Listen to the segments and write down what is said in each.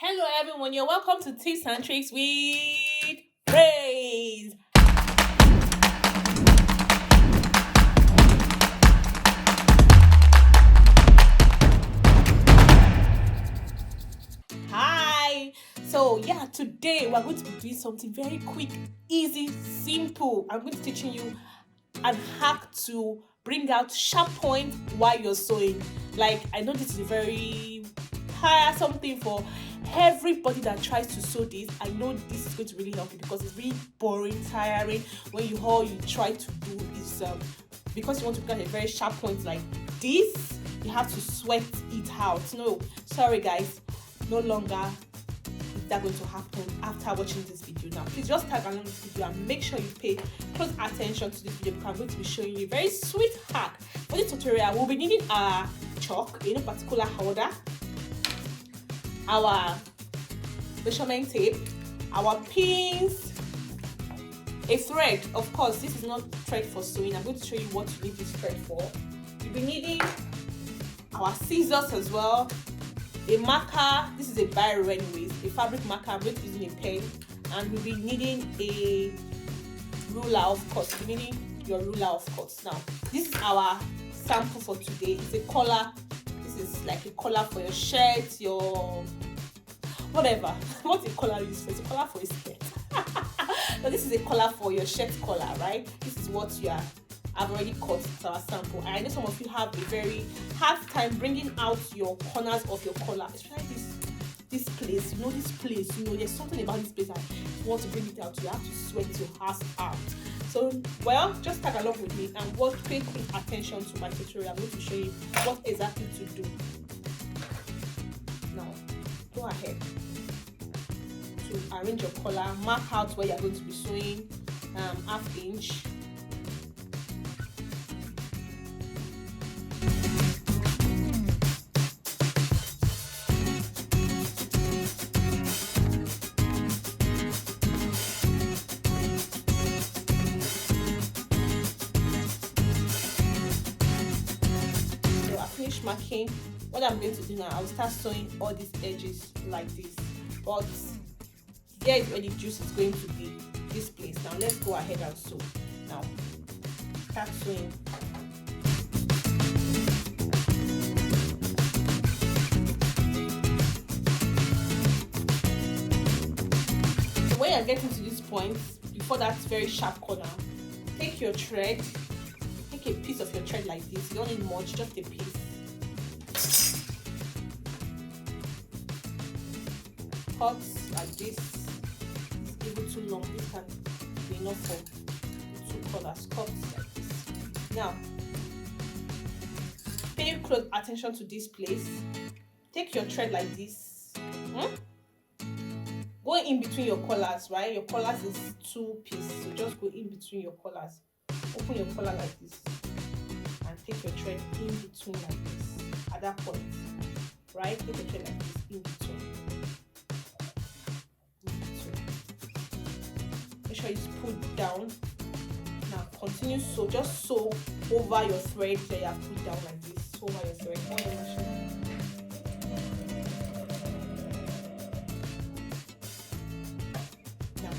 Hello everyone, you're welcome to Tips and Tricks with Praiz. Hi. Today we're going to be doing something very quick, easy, simple. I'm going to be teaching you an hack to bring out sharp points while you're sewing. Like I know this is a very tiresome thing for everybody that tries to sew this. I know this is going to really help you because it's really boring, tiring when all you try to do is because you want to get a very sharp point like this, you have to sweat it out. No, sorry guys, no longer is that going to happen after watching this video. Now please just tag along this video and make sure you pay close attention to this video because I'm going to be showing you a very sweet hack. For this tutorial we'll be needing our chalk in a particular order, our measurement tape, our pins, a thread. Of course this is not thread for sewing. I'm going to show you what you need this thread for. You'll be needing our scissors as well, a marker. This is a biro anyways, a fabric marker. I'm going to be using a pen, and we'll be needing a ruler. Of course you'll be needing your ruler, of course. Now this is our sample for today. It's a collar. This is like a collar for your shirt, your whatever. What a collar is for? It's a collar for a skirt. But this is a collar for your shirt collar, right? This is what you are. I've already cut our sample. And I know some of you have a very hard time bringing out your corners of your collar, especially this place. You know this place. You know there's something about this place that you want to bring it out. You have to sweat your ass out. So, well, just tag along with me and pay quick attention to my tutorial. I'm going to show you what exactly to do. Now, go ahead to arrange your collar. Mark out where you're going to be sewing, half inch. Finish marking. What I'm going to do now, I'll start sewing all these edges like this, but here is where the juice is going to be, this place. Now let's go ahead and sew. Now start sewing. So when you're getting to this point, before that very sharp corner, take your thread, take a piece of your thread like this. You don't need much, just a piece. Cut like this. It's even too long. This can be enough for two colors. Cut like this. Now, pay close attention to this place. Take your thread like this. Go in between your collars, right? Your collars is two pieces, so just go in between your collars. Open your collar like this and take your thread in between like this at that point, right? Take your thread like this in between. Make sure it's put down. Now continue sew. Just sew over your thread that you have put down like this. Sew over your thread. Now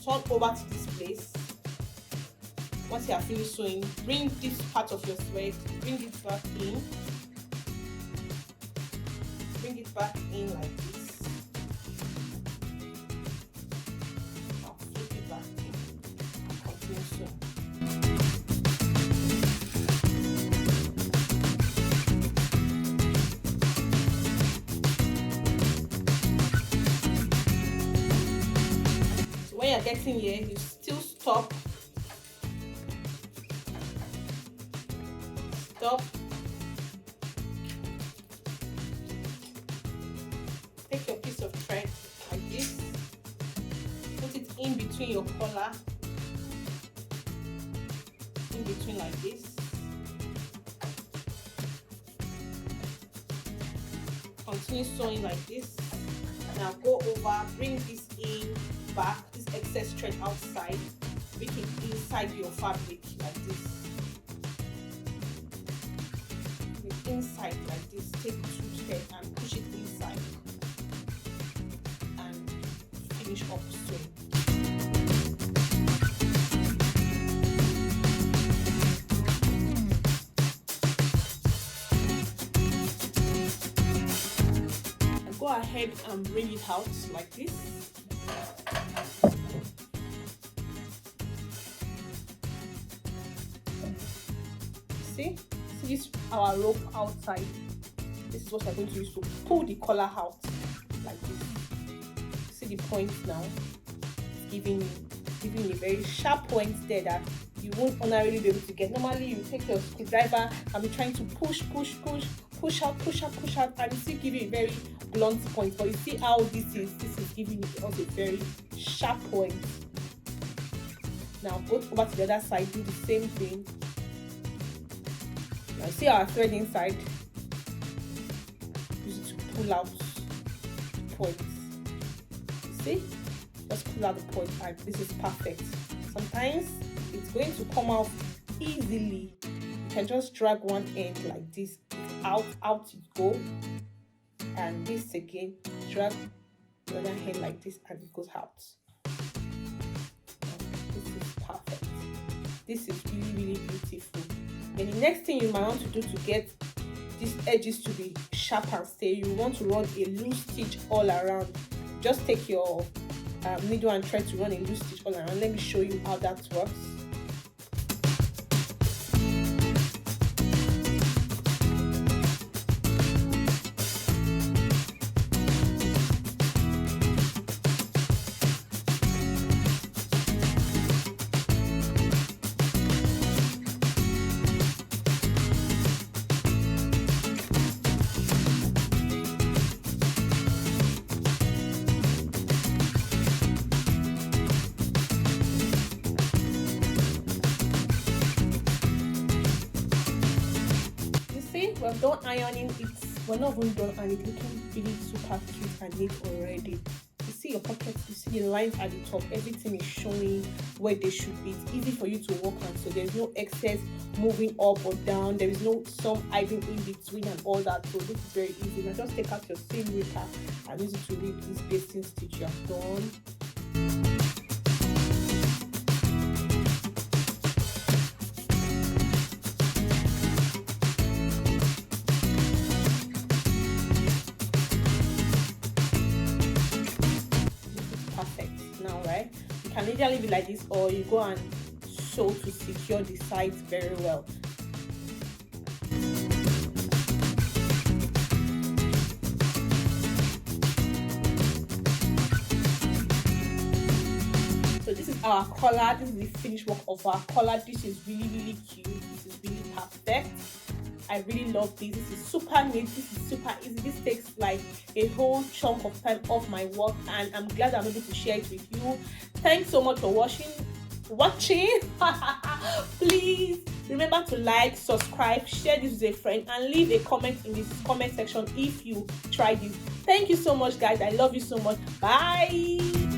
turn over to this place. Once you are finished sewing, bring this part of your thread, bring it back in. Bring it back in like this. Now flip it back in and continue sewing. So when you're getting here, you still stop. Take your piece of thread like this, put it in between your collar, in between like this. Continue sewing like this. Now go over, bring this in back, this excess thread outside, bring it inside your fabric like this. Inside like this, take two thread and push it inside. finish up sewing. Go ahead and bring it out like this. See this our rope outside. This is what I'm going to use to pull the collar out like this. See the point now? It's giving a very sharp point there that you won't ordinarily be able to get. Normally you take your screwdriver and be trying to push out, and you still give it a very blunt point. But you see how this is giving it also a very sharp point. Now go over to the other side, do the same thing. Now see our thread inside. Use it to pull out the points. See? Just pull out the point, and this is perfect. Sometimes it's going to come out easily. You can just drag one end like this, out it go, and this again, drag the other hand like this, and it goes out. This is perfect. This is really beautiful. And the next thing you might want to do to get these edges to be sharp and stay, you want to run a loose stitch all around. Just take your needle and try to run a loose stitch all around. Let me show you how that works. We're done ironing it. We're not even done, and it's looking really super cute and neat already. You see your pockets, you see the lines at the top, everything is showing where they should be. It's easy for you to work on, so there's no excess moving up or down, there is no some hiding in between and all that. So this is very easy. Now just take out your seam ripper and use it to rip this basting stitch you have done. You can either leave it like this, or you go and sew to secure the sides very well. So this is our collar. This is the finished work of our collar. This is really cute. This is really perfect. I really love this. This is super neat. This is super easy. This takes like a whole chunk of time off my work, and I'm glad I'm able to share it with you. Thanks so much for watching. Please remember to like, subscribe, share this with a friend, and leave a comment in this comment section if you tried this. Thank you so much, guys. I love you so much. Bye.